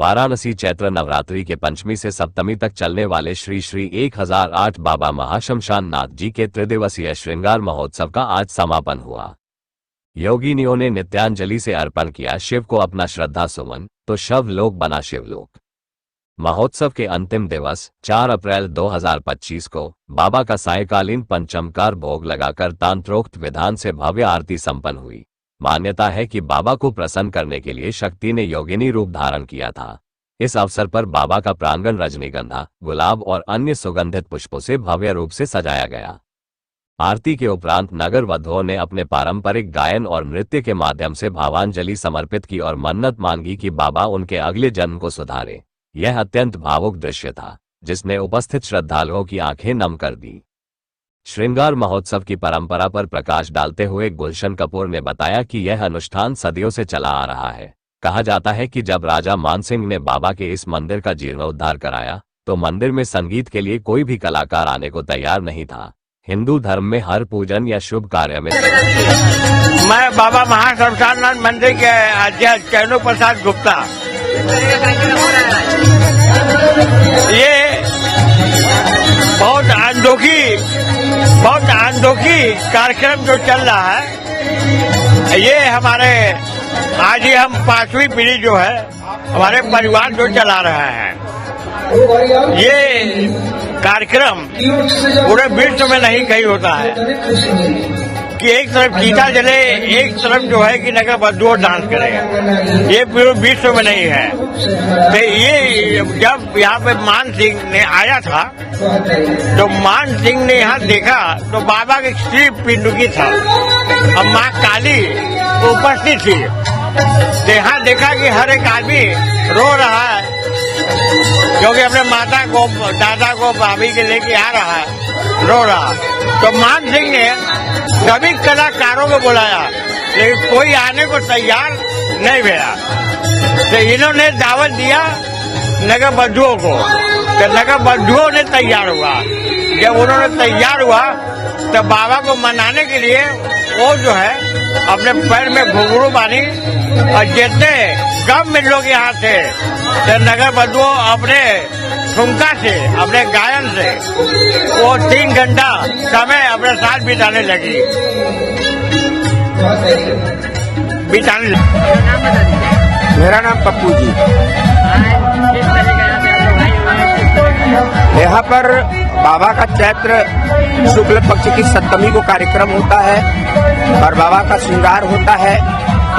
वाराणसी चैत्र नवरात्रि के पंचमी से सप्तमी तक चलने वाले श्री श्री 1008 बाबा महाश्मशान नाथ जी के त्रिदिवसीय श्रृंगार महोत्सव का आज समापन हुआ। योगिनियों ने नित्यांजलि से अर्पण किया शिव को अपना श्रद्धा सुमन, तो शव लोक बना शिवलोक। महोत्सव के अंतिम दिवस 4 अप्रैल 2025 को बाबा का सायंकालीन पंचमकार भोग लगाकर तांत्रोक्त विधान से भव्य आरती संपन्न हुई। मान्यता है कि बाबा को प्रसन्न करने के लिए शक्ति ने योगिनी रूप धारण किया था। इस अवसर पर बाबा का प्रांगण रजनीगंधा, गुलाब और अन्य सुगंधित पुष्पों से भव्य रूप से सजाया गया। आरती के उपरांत नगर वधुओं ने अपने पारंपरिक गायन और नृत्य के माध्यम से भावांजलि समर्पित की और मन्नत मांगी कि बाबा उनके अगले जन्म को सुधारे। यह अत्यंत भावुक दृश्य था, जिसने उपस्थित श्रद्धालुओं की आंखें नम कर दी। श्रृंगार महोत्सव की परंपरा पर प्रकाश डालते हुए गुलशन कपूर ने बताया कि यह अनुष्ठान सदियों से चला आ रहा है। कहा जाता है कि जब राजा मानसिंह ने बाबा के इस मंदिर का जीर्णोद्धार कराया, तो मंदिर में संगीत के लिए कोई भी कलाकार आने को तैयार नहीं था। हिंदू धर्म में हर पूजन या शुभ कार्य में मैं बाबा महाश्मशान नाथ मंदिर के अध्यक्ष चैनू प्रसाद गुप्ता। ये बहुत अनोखी कार्यक्रम जो चल रहा है, ये हमारे आज ही हम 5वीं पीढ़ी जो है हमारे परिवार जो चला रहा है। ये कार्यक्रम पूरे विश्व में नहीं कहीं होता है कि एक तरफ गीता जले, एक तरफ जो है कि नगर बद्दुओं डांस करें। ये पूरे विश्व में नहीं है। तो ये जब यहाँ पे मान सिंह ने आया था, तो मान सिंह ने यहाँ देखा तो बाबा की श्री पिंडुकी था और माँ काली उपस्थित थी। तो यहाँ देखा कि हर एक आदमी रो रहा है, क्योंकि अपने माता को, दादा को, भाभी के लेके आ रहा है, रो रहा। तो मान सिंह ने सभी कलाकारों को बुलाया, लेकिन कोई आने को तैयार नहीं हुआ। तो इन्होंने दावत दिया नगर बंधुओं को, तो नगर बंधुओं ने तैयार हुआ। जब उन्होंने तैयार हुआ तो बाबा को मनाने के लिए वो जो है अपने पैर में घुंघरू बांधी और जितने कम में लोग यहाँ थे, तो नगर बंधुओं अपने ठुमका से, अपने गायन से वो 3 घंटा समय अपने साथ बिताने लगी। मेरा नाम पप्पू जी। यहाँ पर बाबा का चैत्र शुक्ल पक्ष की सप्तमी को कार्यक्रम होता है और बाबा का श्रृंगार होता है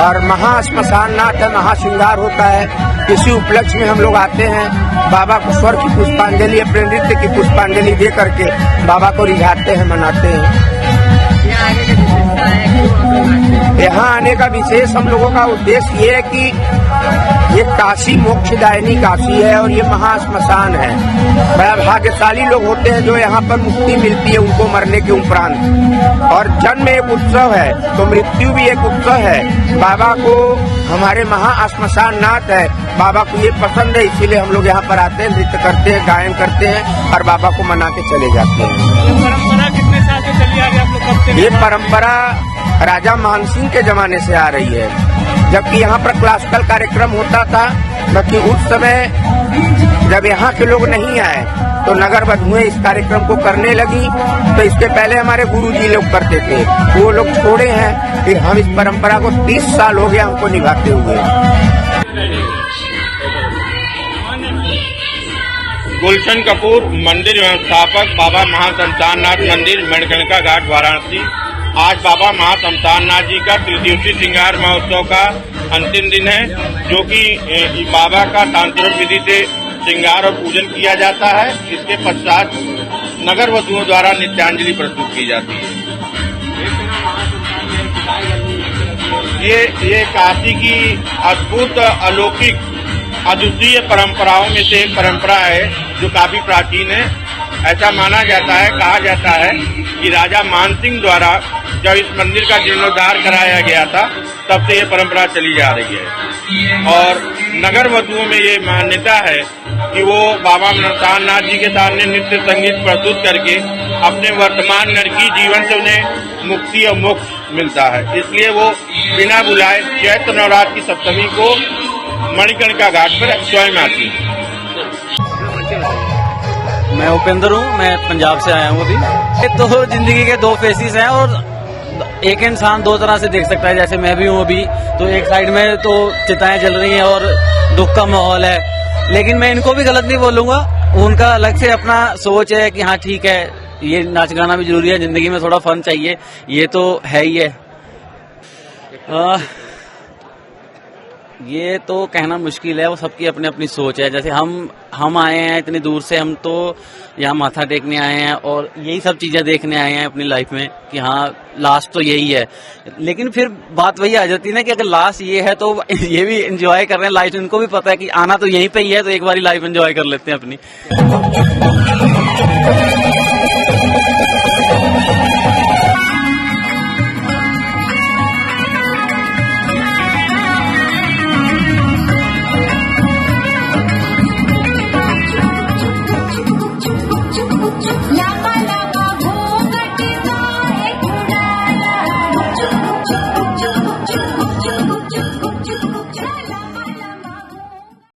और महाश्मशान नाथ महाश्रृंगार होता है। इसी उपलक्ष्य में हम लोग आते हैं, बाबा को स्वर की पुष्पांजलि, अपने नृत्य की पुष्पांजलि दे करके बाबा को रिझाते हैं, मनाते हैं। यहाँ आने का विशेष हम लोगों का उद्देश्य ये है कि ये काशी मोक्षदायिनी काशी है और ये महाश्मशान है। बड़ा भाग्यशाली लोग होते हैं जो यहाँ पर मुक्ति मिलती है उनको मरने के उपरांत। और जन्म एक उत्सव है तो मृत्यु भी एक उत्सव है। बाबा को हमारे महाश्मशान नाथ है, बाबा को ये पसंद है, इसीलिए हम लोग यहाँ पर आते हैं, नृत्य करते हैं, गायन करते हैं और बाबा को मना के चले जाते हैं। परंपरा कितने साल से चली आ रही है आप लोग कब से? ये परंपरा राजा मानसिंह के जमाने से आ रही है, जबकि यहाँ पर क्लासिकल कार्यक्रम होता था। बाकी उस समय जब यहाँ के लोग नहीं आए तो नगर वधुएं इस कार्यक्रम को करने लगी। तो इसके पहले हमारे गुरुजी लोग करते थे, वो लोग छोड़े हैं। फिर हम इस परंपरा को 30 साल हो गया हमको निभाते हुए। गुलशन कपूर, मंदिर व्यवस्थापक, बाबा महाश्मशान नाथ मंदिर, मणिकर्णिका घाट, वाराणसी। आज बाबा महाश्मशान नाथ जी का त्रिदिवसीय श्रृंगार महोत्सव का अंतिम दिन है, जो कि बाबा का तांत्रिक विधि से श्रृंगार और पूजन किया जाता है। इसके पश्चात नगर वधुओं द्वारा नित्यांजलि प्रस्तुत की जाती है। ये काशी की अद्भुत, अलौकिक, अद्वितीय परंपराओं में से एक परंपरा है जो काफी प्राचीन है। ऐसा माना जाता है, कहा जाता है कि राजा मानसिंह द्वारा जब इस मंदिर का जीर्णोद्धार कराया गया था, तब से ये परंपरा चली जा रही है। और नगर वधुओं में ये मान्यता है कि वो बाबा श्मशान नाथ जी के सामने नृत्य संगीत प्रस्तुत करके अपने वर्तमान नरकी जीवन से उन्हें मुक्ति और मोक्ष मिलता है। इसलिए वो बिना बुलाए चैत्र नवरात्र की सप्तमी को मणिकर्णिका घाट पर स्वयं आती हैं। मैं उपेंद्र हूँ, मैं पंजाब से आया हूँ अभी। ये तो जिंदगी के दो फेसिस हैं और एक इंसान दो तरह से देख सकता है। जैसे मैं भी हूँ अभी, तो एक साइड में तो चिताएं जल रही हैं और दुख का माहौल है, लेकिन मैं इनको भी गलत नहीं बोलूंगा। उनका अलग से अपना सोच है कि हाँ ठीक है, ये नाच गाना भी जरूरी है, जिंदगी में थोड़ा फन चाहिए, ये तो है ही है। ये तो कहना मुश्किल है, वो सबकी अपनी अपनी सोच है। जैसे हम आए हैं इतनी दूर से, हम तो यहाँ माथा टेकने आए हैं और यही सब चीजें देखने आए हैं अपनी लाइफ में कि हाँ लास्ट तो यही है। लेकिन फिर बात वही आ जाती है ना कि अगर लास्ट ये है तो ये भी एंजॉय कर रहे हैं लाइफ। इनको भी पता है कि आना तो यहीं पे ही है, तो एक बारी लाइफ एंजॉय कर लेते हैं अपनी।